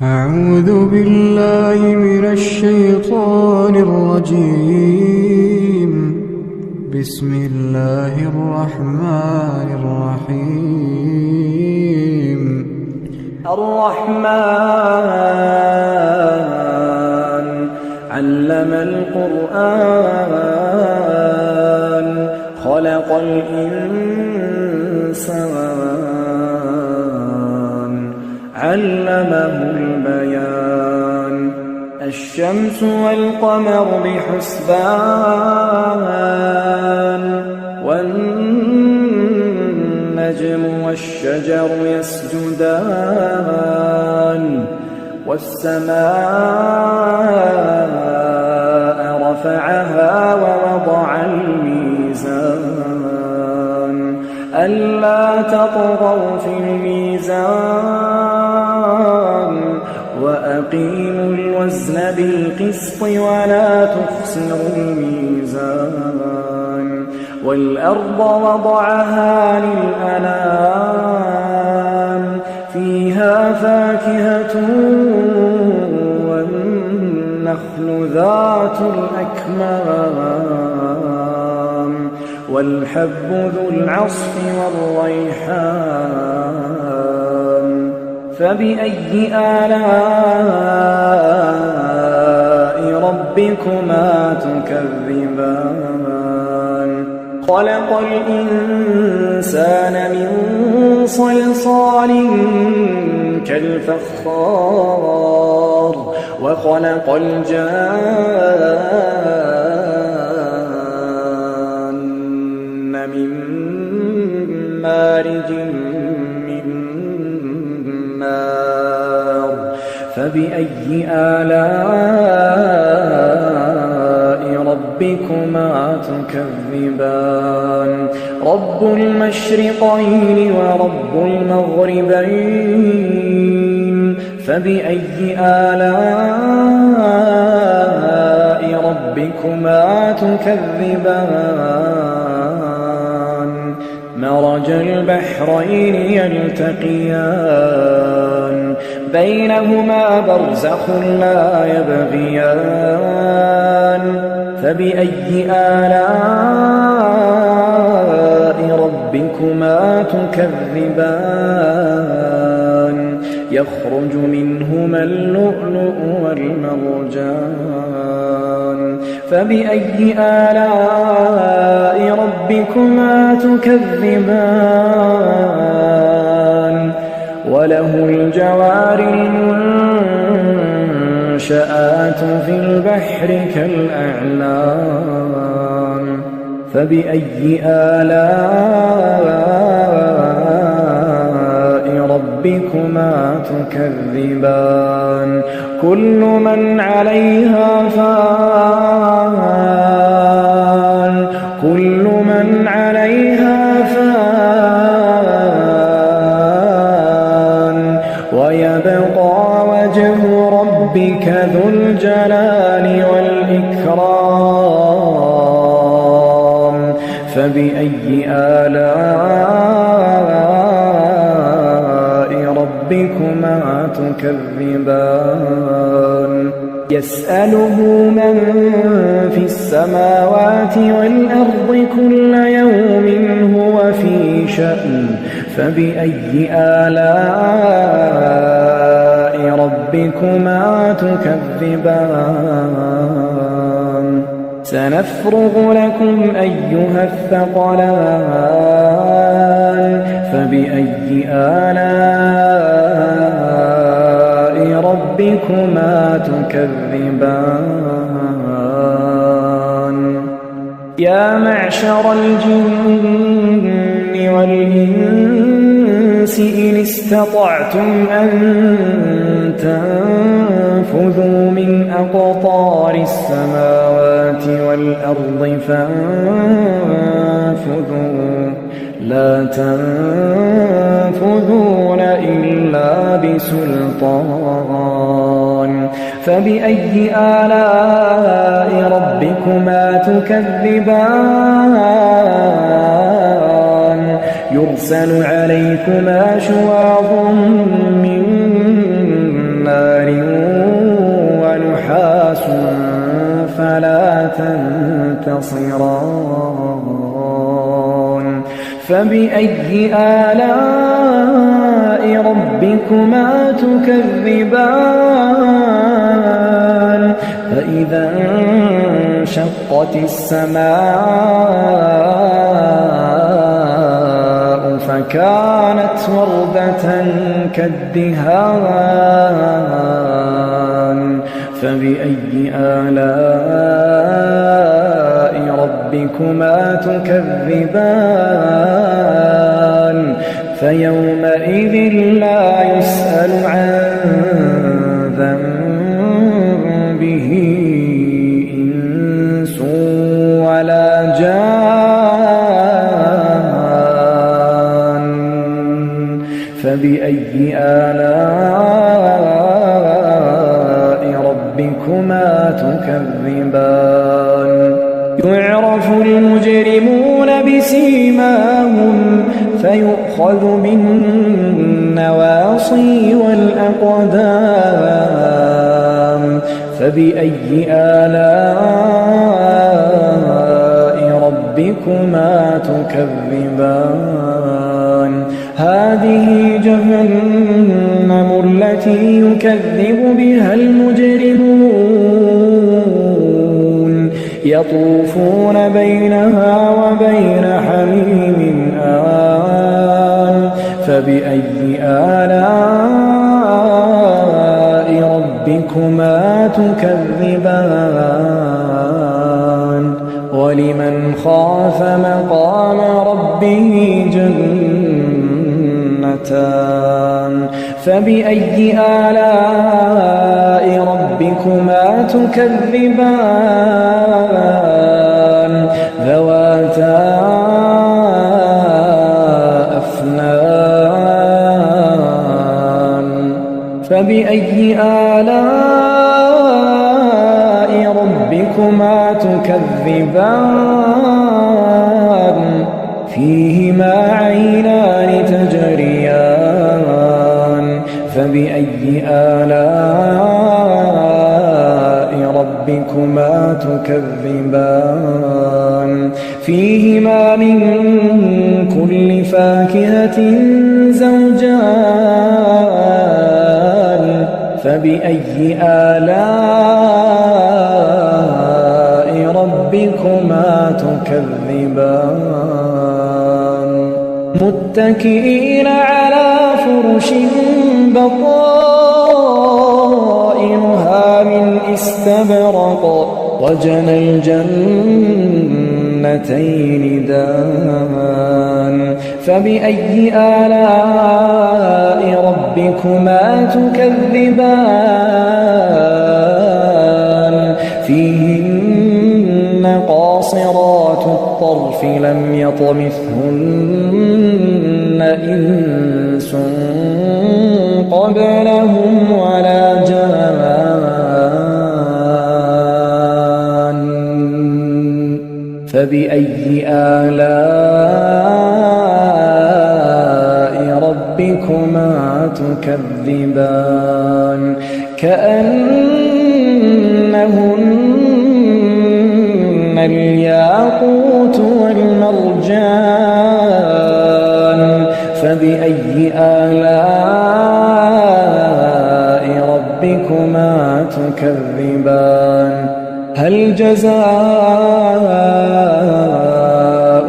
أعوذ بالله من الشيطان الرجيم. بسم الله الرحمن الرحيم. الرحمن علم القرآن خلق الإنسان علمه البيان الشمس والقمر بحسبان والنجم والشجر يسجدان والسماء رفعها ووضع الميزان ألا تطغوا في الميزان وأقيموا الوزن بالقسط ولا تخسروا الميزان والأرض وضعها للأنام فيها فاكهة والنخل ذات الأكمام والحب ذو العصف والريحان فبأي آلاء ربكما تكذبان خلق الإنسان من صلصال كالفخار وخلق الجان من مارج من نار فبأي آلاء ربكما تكذبان رب المشرقين ورب المغربين فبأي آلاء ربكما تكذبان مرج البحرين يلتقيان بينهما برزخ لا يبغيان فبأي آلاء ربكما تكذبان يخرج منهما اللؤلؤ والمرجان فبأي آلاء ربكما تكذبان وله الجوار المنشآت في البحر كالأعلام فبأي آلاء ربكما تكذبان كل من عليها فان كل من عليها فان ويبقى وجه ربك ذو الجلال والإكرام فبأي آلاء ربكما تكذبان يسأله من في السماوات والأرض كل يوم هو في شأن فبأي آلاء ربكما تكذبان سنفرغ لكم أيها الثقلان فبأي آلاء ربكما تكذبان يا معشر الجن والإنس إن استطعتم أن تنفذوا من أقطار السماوات والأرض فانفذوا لا تنفذون إلا بسلطان فبأي آلاء ربكما تكذبان يرسل عليكما شواظ من نار ينتصران فبأي آلاء ربكما تكذبان فإذا انشقت السماء فكانت وردة كالدهان فبأي آلاء ربكما تكذبان فيومئذ لا يسأل عن ذنبه إنس ولا جان فبأي آلاء ربكما تكذبان يعرف المجرمون بسيماهم فيؤخذ بالنواصي والأقدام فبأي آلاء ربكما تكذبان هذه جهنم التي يكذب بها المجرمون يطوفون بينها وبين حميم آن فبأي آلاء ربكما تكذبان ولمن خاف مقام ربه جنتان فبأي آلاء ربكما تكذبان ذواتا أفنان فبأي آلاء ربكما تكذبان فيهما عينان تجريان فبأي آلاء ربكما تكذبان فيهما من كل فاكهة زوجان فبأي آلاء ربكما تكذبان متكئين على فرش بطائنها من استبرق وجنى الجنتين دان فبأي آلاء ربكما تكذبان فيهن قاصرات الطرف لم يطمثهن إنس قبلهم ولا جان فبأي آلاء ربكما تكذبان كأنهن الياقوت والمرجان فبأي آلاء ربكما تكذبان هل جزاء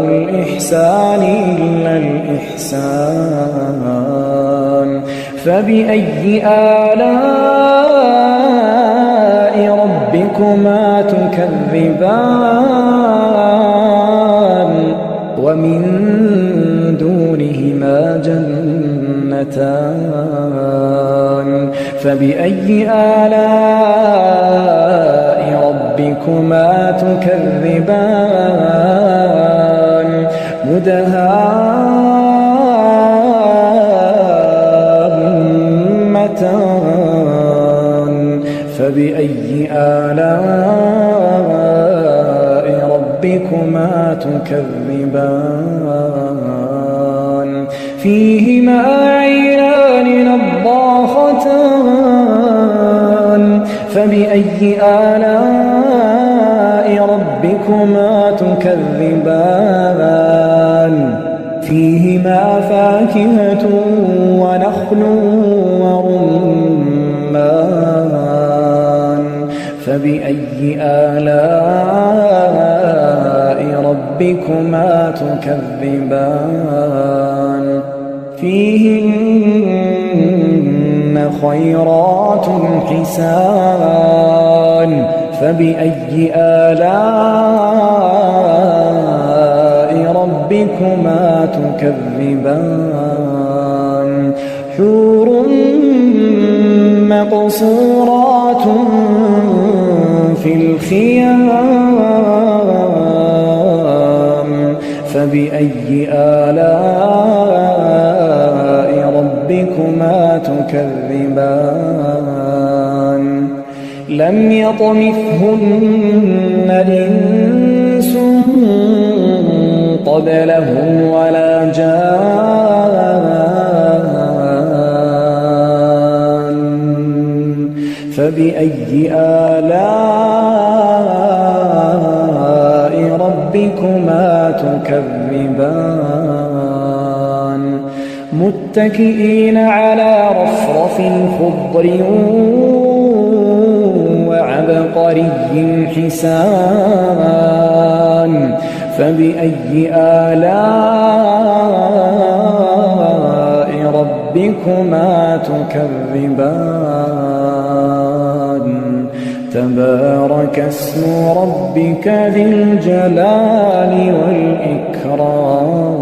الإحسان إلا الإحسان فبأي آلاء ربكما تكذبان ومن دونهما جنتان فبأي آلاء ربكما تكذبان مدهامتان فبأي آلاء ربكما تكذبان فيهما عينان نضاختان فبأي آلاء ربكما ربكما تكذبان فيهما فاكهة ونخل ورمان فبأي آلاء ربكما تكذبان فيهن خيرات حسان فبأي آلاء ربكما تكذبان حور مقصورات في الخيام فبأي آلاء ربكما تكذبان لم يطمثهن إنس قبلهم ولا جان فبأي آلاء ربكما تكذبان متكئين على رفرف خضر وعبقري حسان فبأي آلاء ربكما تكذبان تبارك اسم ربك ذي الجلال والإكرام